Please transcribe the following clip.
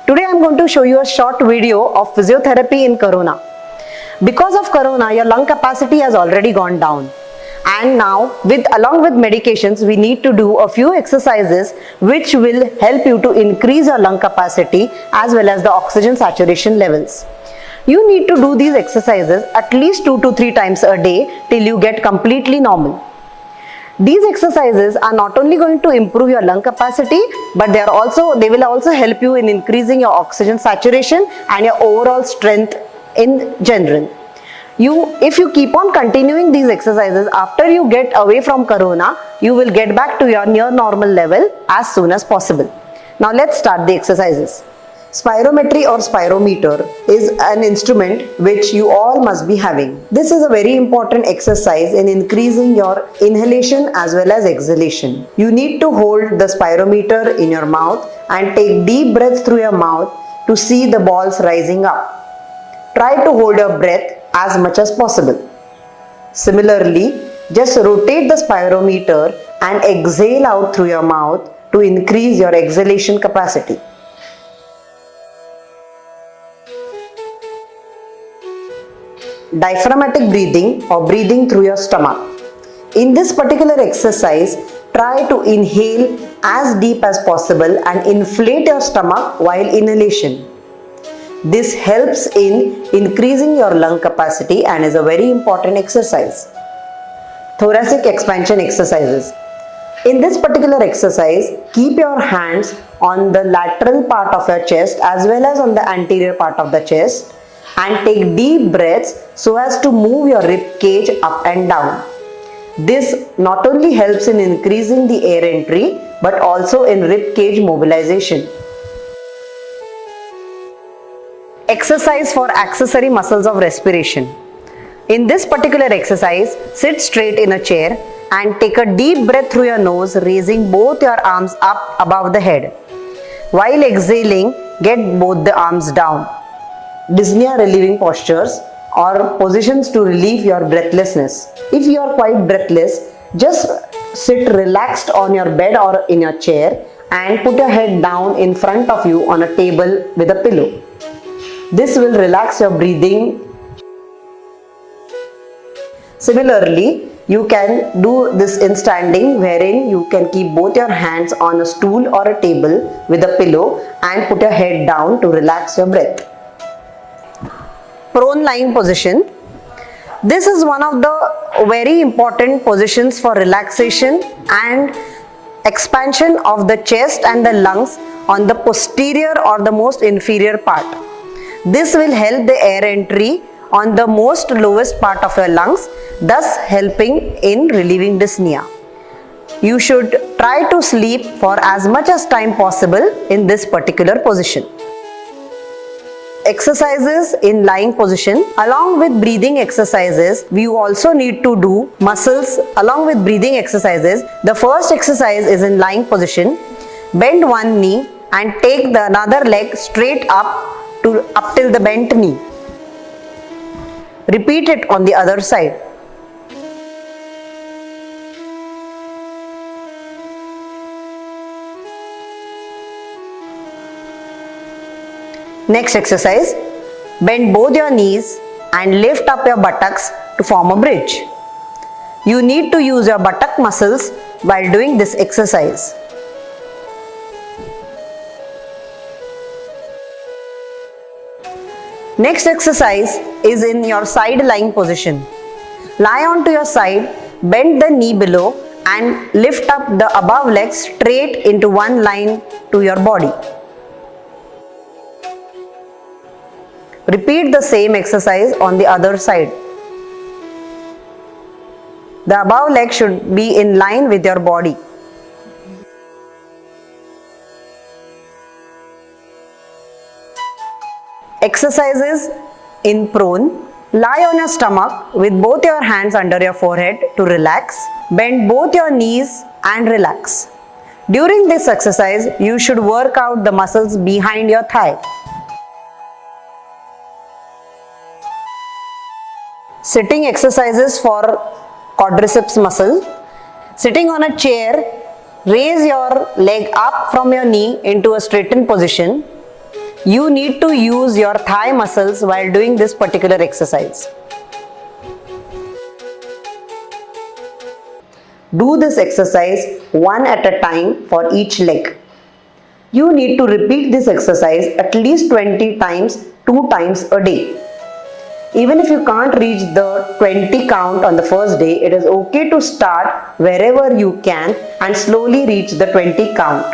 Today I am going to show you a short video of physiotherapy in Corona. Because of Corona, your lung capacity has already gone down. And now, along with medications, we need to do a few exercises which will help you to increase your lung capacity as well as the oxygen saturation levels. You need to do these exercises at least 2 to 3 times a day till you get completely normal. These exercises are not only going to improve your lung capacity, but they will also help you in increasing your oxygen saturation and your overall strength in general. If you keep on continuing these exercises after you get away from Corona, you will get back to your near normal level as soon as possible. Now let's start the exercises. Spirometry or spirometer is an instrument which you all must be having. This is a very important exercise in increasing your inhalation as well as exhalation. You need to hold the spirometer in your mouth and take deep breaths through your mouth to see the balls rising up. Try to hold your breath as much as possible. Similarly, just rotate the spirometer and exhale out through your mouth to increase your exhalation capacity. Diaphragmatic breathing or breathing through your stomach. In this particular exercise, try to inhale as deep as possible and inflate your stomach while inhalation. This helps in increasing your lung capacity and is a very important exercise. Thoracic expansion exercises. In this particular exercise, keep your hands on the lateral part of your chest as well as on the anterior part of the chest and take deep breaths so as to move your rib cage up and down. This not only helps in increasing the air entry but also in rib cage mobilization. Exercise for accessory muscles of respiration. In this particular exercise, sit straight in a chair and take a deep breath through your nose, raising both your arms up above the head. While exhaling, get both the arms down. Dyspnea relieving postures or positions to relieve your breathlessness. If you are quite breathless, just sit relaxed on your bed or in your chair and put your head down in front of you on a table with a pillow. This will relax your breathing. Similarly, you can do this in standing, wherein you can keep both your hands on a stool or a table with a pillow and put your head down to relax your breath. Prone lying position. This is one of the very important positions for relaxation and expansion of the chest and the lungs on the posterior or the most inferior part. This will help the air entry on the most lowest part of your lungs, thus helping in relieving dyspnea. You should try to sleep for as much as time possible in this particular position. Exercises in lying position. Along with breathing exercises, we also need to do muscles along with breathing exercises. The first exercise is in lying position. Bend one knee and take the another leg straight up till the bent knee. Repeat it on the other side. Next exercise, bend both your knees and lift up your buttocks to form a bridge. You need to use your buttock muscles while doing this exercise. Next exercise is in your side lying position. Lie onto your side, bend the knee below and lift up the above leg straight into one line to your body. Repeat the same exercise on the other side. The above leg should be in line with your body. Exercises in prone. Lie on your stomach with both your hands under your forehead to relax. Bend both your knees and relax. During this exercise, you should work out the muscles behind your thigh. Sitting exercises for quadriceps muscle. Sitting on a chair, raise your leg up from your knee into a straightened position. You need to use your thigh muscles while doing this particular exercise. Do this exercise one at a time for each leg. You need to repeat this exercise at least 20 times, 2 times a day. Even if you can't reach the 20 count on the first day, it is okay to start wherever you can and slowly reach the 20 count.